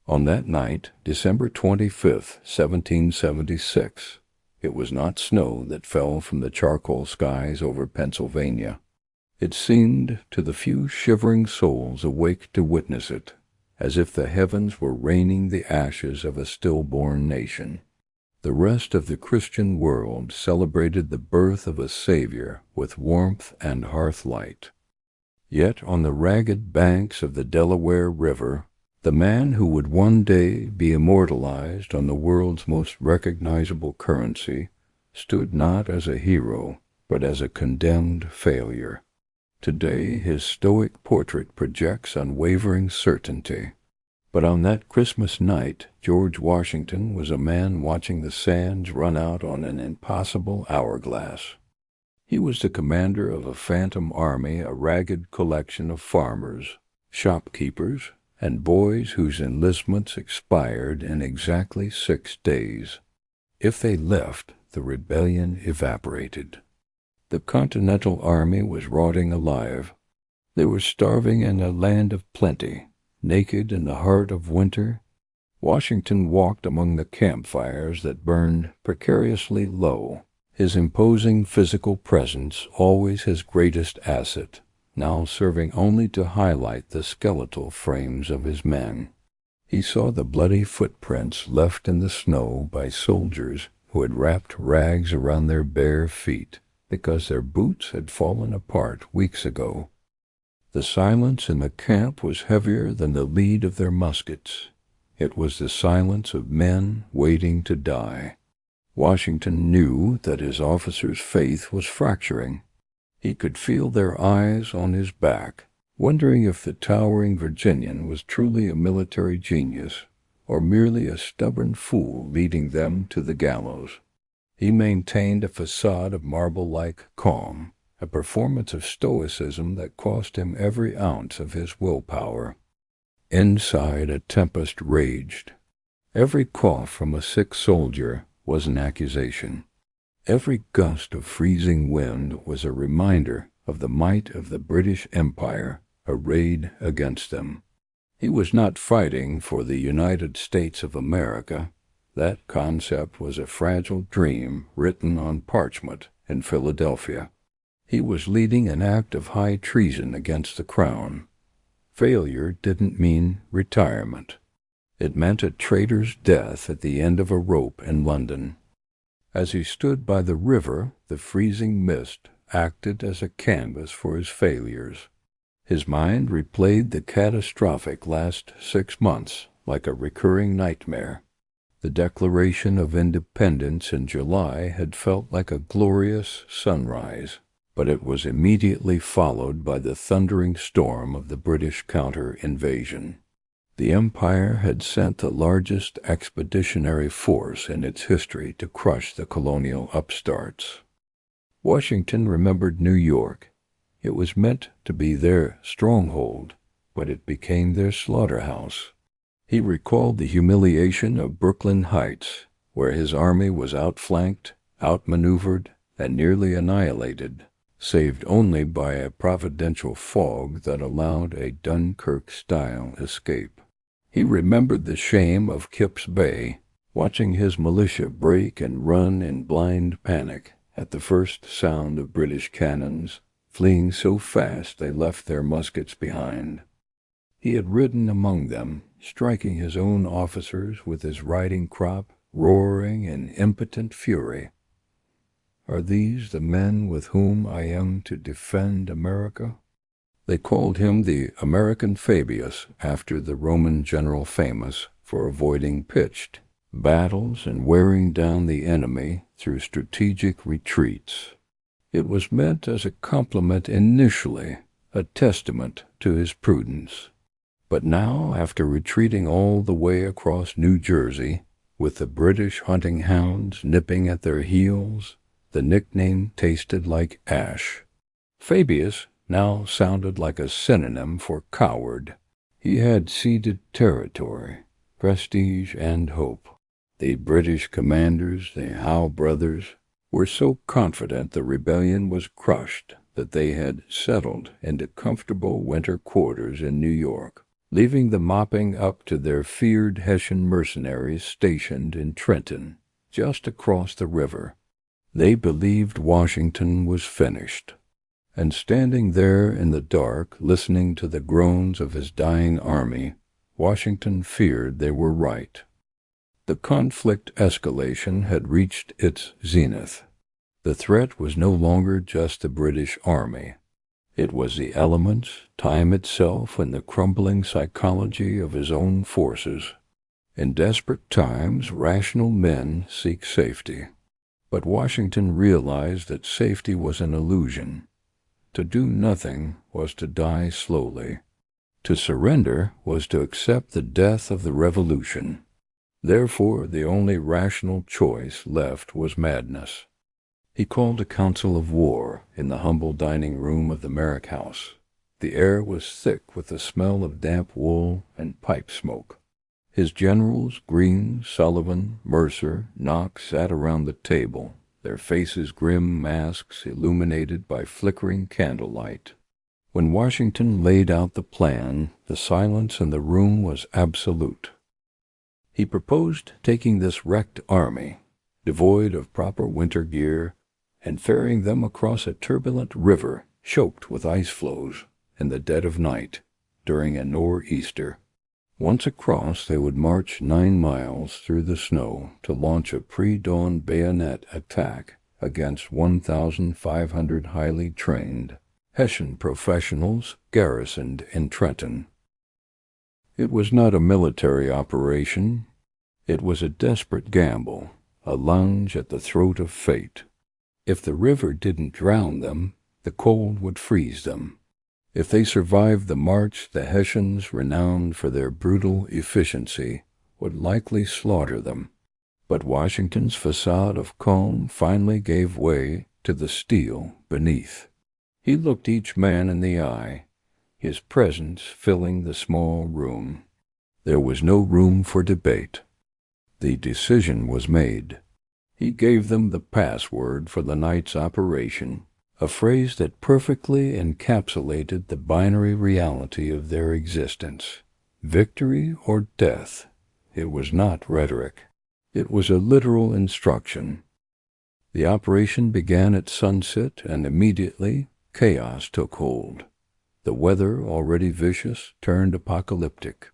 On that night, December 25th, 1776, it was not snow that fell from the charcoal skies over Pennsylvania. It seemed to the few shivering souls awake to witness it, as if the heavens were raining the ashes of a stillborn nation. The rest of the Christian world celebrated the birth of a Savior with warmth and hearth-light. Yet on the ragged banks of the Delaware River, the man who would one day be immortalized on the world's most recognizable currency stood not as a hero, but as a condemned failure. Today his stoic portrait projects unwavering certainty. But on that Christmas night, George Washington was a man watching the sands run out on an impossible hourglass. He was the commander of a phantom army, a ragged collection of farmers, shopkeepers, and boys whose enlistments expired in exactly 6 days. If they left, the rebellion evaporated. The Continental Army was rotting alive. They were starving in a land of plenty, naked in the heart of winter. Washington walked among the campfires that burned precariously low, his imposing physical presence always his greatest asset, now serving only to highlight the skeletal frames of his men. He saw the bloody footprints left in the snow by soldiers who had wrapped rags around their bare feet because their boots had fallen apart weeks ago. The silence in the camp was heavier than the lead of their muskets. It was the silence of men waiting to die. Washington knew that his officers' faith was fracturing. He could feel their eyes on his back, wondering if the towering Virginian was truly a military genius or merely a stubborn fool leading them to the gallows. He maintained a facade of marble-like calm, a performance of stoicism that cost him every ounce of his willpower. Inside, a tempest raged. Every cough from a sick soldier was an accusation. Every gust of freezing wind was a reminder of the might of the British Empire arrayed against them. He was not fighting for the United States of America. That concept was a fragile dream written on parchment in Philadelphia. He was leading an act of high treason against the crown. Failure didn't mean retirement. It meant a traitor's death at the end of a rope in London. As he stood by the river, the freezing mist acted as a canvas for his failures. His mind replayed the catastrophic last 6 months like a recurring nightmare. The Declaration of Independence in July had felt like a glorious sunrise, but it was immediately followed by the thundering storm of the British counter-invasion. The Empire had sent the largest expeditionary force in its history to crush the colonial upstarts. Washington remembered New York. It was meant to be their stronghold, but it became their slaughterhouse. He recalled the humiliation of Brooklyn Heights, where his army was outflanked, outmaneuvered, and nearly annihilated, saved only by a providential fog that allowed a Dunkirk-style escape. He remembered the shame of Kip's Bay, watching his militia break and run in blind panic at the first sound of British cannons, fleeing so fast they left their muskets behind. He had ridden among them, striking his own officers with his riding crop, roaring in impotent fury. Are these the men with whom I am to defend America? They called him the American Fabius, after the Roman general famous for avoiding pitched battles and wearing down the enemy through strategic retreats. It was meant as a compliment initially, a testament to his prudence. But now, after retreating all the way across New Jersey, with the British hunting hounds nipping at their heels, the nickname tasted like ash. Fabius now sounded like a synonym for coward. He had ceded territory, prestige, and hope. The British commanders, the Howe brothers, were so confident the rebellion was crushed that they had settled into comfortable winter quarters in New York. leaving the mopping up to their feared Hessian mercenaries stationed in Trenton, just across the river. They believed Washington was finished, and standing there in the dark, listening to the groans of his dying army, Washington feared they were right. The conflict escalation had reached its zenith. The threat was no longer just the British Army. It was the elements, time itself, and the crumbling psychology of his own forces. In desperate times, rational men seek safety. But Washington realized that safety was an illusion. To do nothing was to die slowly. To surrender was to accept the death of the revolution. Therefore, the only rational choice left was madness. He called a council of war in the humble dining room of the Merrick House. The air was thick with the smell of damp wool and pipe smoke. His generals, Greene, Sullivan, Mercer, Knox, sat around the table, their faces grim masks illuminated by flickering candlelight. When Washington laid out the plan, the silence in the room was absolute. He proposed taking this wrecked army, devoid of proper winter gear, and ferrying them across a turbulent river choked with ice floes in the dead of night during a nor'easter. Once across, they would march 9 miles through the snow to launch a pre-dawn bayonet attack against 1,500 highly trained Hessian professionals garrisoned in Trenton. It was not a military operation. It was a desperate gamble, a lunge at the throat of fate. If the river didn't drown them, the cold would freeze them. If they survived the march, the Hessians, renowned for their brutal efficiency, would likely slaughter them. But Washington's facade of calm finally gave way to the steel beneath. He looked each man in the eye, his presence filling the small room. There was no room for debate. The decision was made. He gave them the password for the night's operation, a phrase that perfectly encapsulated the binary reality of their existence. Victory or death. It was not rhetoric. It was a literal instruction. The operation began at sunset, and immediately chaos took hold. The weather, already vicious, turned apocalyptic.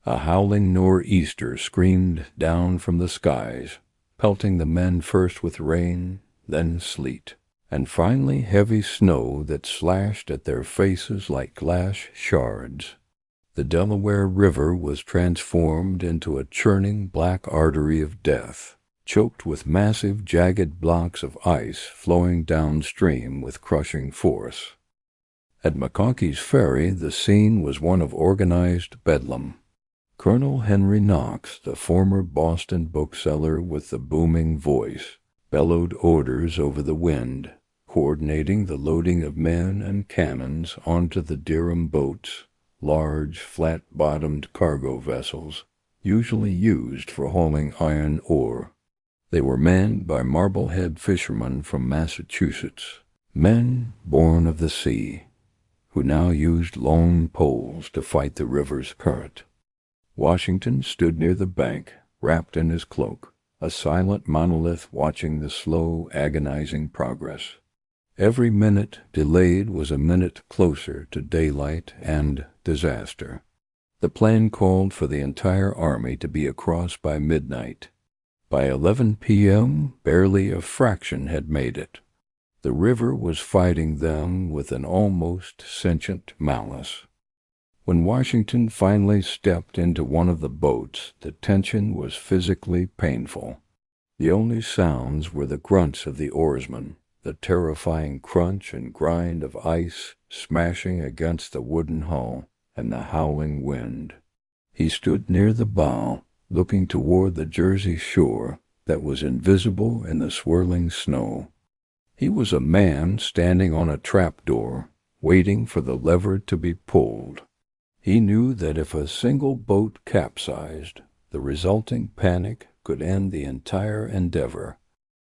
A howling nor'easter screamed down from the skies, pelting the men first with rain, then sleet, and finally heavy snow that slashed at their faces like glass shards. The Delaware River was transformed into a churning black artery of death, choked with massive jagged blocks of ice flowing downstream with crushing force. At McConkey's Ferry, the scene was one of organized bedlam. Colonel Henry Knox, the former Boston bookseller with the booming voice, bellowed orders over the wind, coordinating the loading of men and cannons onto the Durham boats, large, flat-bottomed cargo vessels, usually used for hauling iron ore. They were manned by Marblehead fishermen from Massachusetts, men born of the sea, who now used long poles to fight the river's current. Washington stood near the bank, wrapped in his cloak, a silent monolith watching the slow, agonizing progress. Every minute delayed was a minute closer to daylight and disaster. The plan called for the entire army to be across by midnight. By 11 p.m., barely a fraction had made it. The river was fighting them with an almost sentient malice. When Washington finally stepped into one of the boats, the tension was physically painful. The only sounds were the grunts of the oarsmen, the terrifying crunch and grind of ice smashing against the wooden hull, and the howling wind. He stood near the bow, looking toward the Jersey shore that was invisible in the swirling snow. He was a man standing on a trapdoor, waiting for the lever to be pulled. He knew that if a single boat capsized, the resulting panic could end the entire endeavor.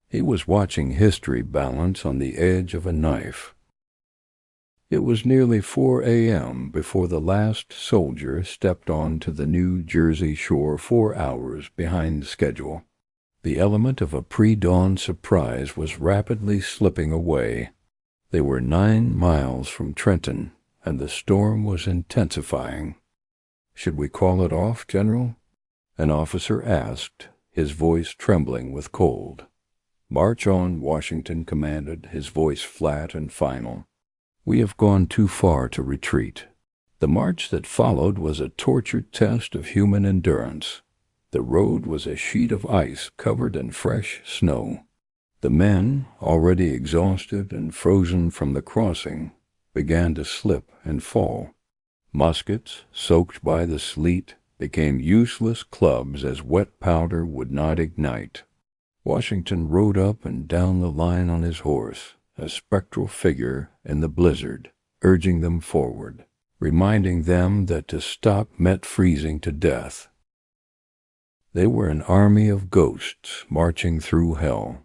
He was watching history balance on the edge of a knife. It was nearly 4 a.m. before the last soldier stepped onto the New Jersey shore 4 hours behind schedule. The element of a pre-dawn surprise was rapidly slipping away. They were 9 miles from Trenton, and the storm was intensifying. "Should we call it off, General?" an officer asked, his voice trembling with cold. "March on," Washington commanded, his voice flat and final. "We have gone too far to retreat." The march that followed was a tortured test of human endurance. The road was a sheet of ice covered in fresh snow. The men, already exhausted and frozen from the crossing, began to slip and fall. Muskets, soaked by the sleet, became useless clubs as wet powder would not ignite. Washington rode up and down the line on his horse, a spectral figure in the blizzard, urging them forward, reminding them that to stop meant freezing to death. They were an army of ghosts marching through hell.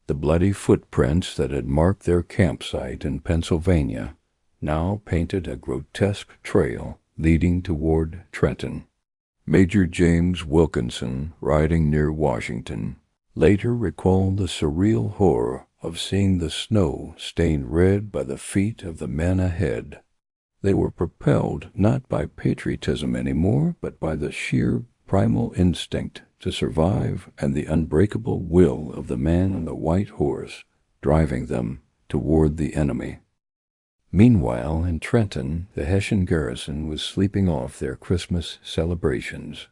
The bloody footprints that had marked their campsite in Pennsylvania now painted a grotesque trail leading toward Trenton. Major James Wilkinson, riding near Washington, later recalled the surreal horror of seeing the snow stained red by the feet of the men ahead. They were propelled not by patriotism anymore, but by the sheer primal instinct to survive and the unbreakable will of the man on the white horse driving them toward the enemy. Meanwhile, in Trenton, the Hessian garrison was sleeping off their Christmas celebrations.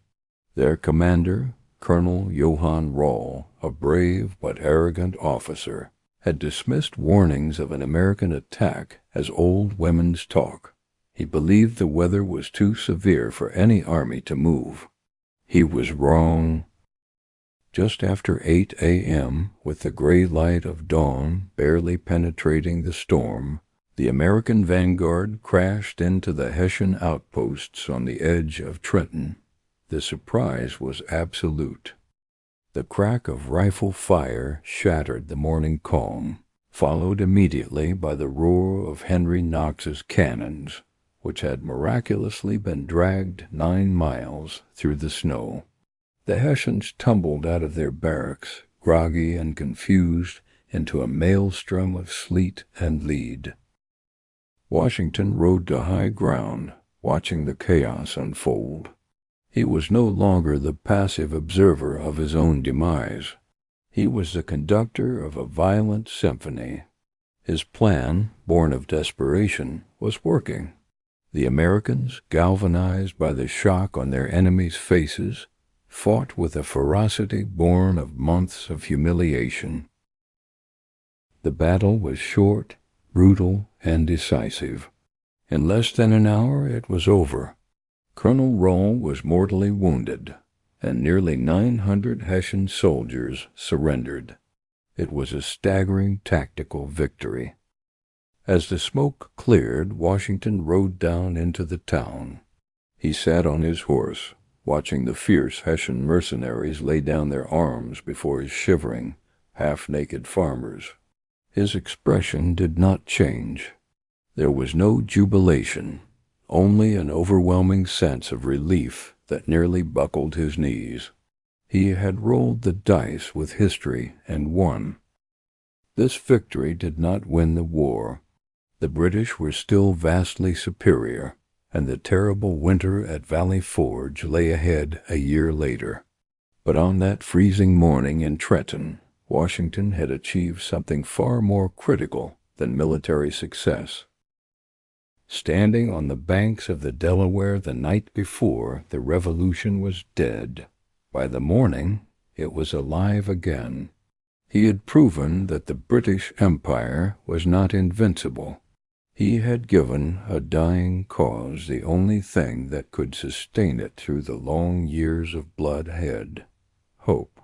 Their commander, Colonel Johann Rall, a brave but arrogant officer, had dismissed warnings of an American attack as old women's talk. He believed the weather was too severe for any army to move. He was wrong. Just after 8 a.m., with the gray light of dawn barely penetrating the storm, the American vanguard crashed into the Hessian outposts on the edge of Trenton. The surprise was absolute. The crack of rifle fire shattered the morning calm, followed immediately by the roar of Henry Knox's cannons, which had miraculously been dragged 9 miles through the snow. The Hessians tumbled out of their barracks, groggy and confused, into a maelstrom of sleet and lead. Washington rode to high ground, watching the chaos unfold. He was no longer the passive observer of his own demise. He was the conductor of a violent symphony. His plan, born of desperation, was working. The Americans, galvanized by the shock on their enemies' faces, fought with a ferocity born of months of humiliation. The battle was short, brutal, and decisive. In less than an hour it was over. Colonel Rall was mortally wounded, and nearly 900 Hessian soldiers surrendered. It was a staggering tactical victory. As the smoke cleared, Washington rode down into the town. He sat on his horse, watching the fierce Hessian mercenaries lay down their arms before his shivering, half-naked farmers. His expression did not change. There was no jubilation, only an overwhelming sense of relief that nearly buckled his knees. He had rolled the dice with history and won. This victory did not win the war. The British were still vastly superior, and the terrible winter at Valley Forge lay ahead a year later. But on that freezing morning in Trenton, Washington had achieved something far more critical than military success. Standing on the banks of the Delaware the night before, the Revolution was dead. By the morning, it was alive again. He had proven that the British Empire was not invincible. He had given a dying cause the only thing that could sustain it through the long years of blood ahead: hope.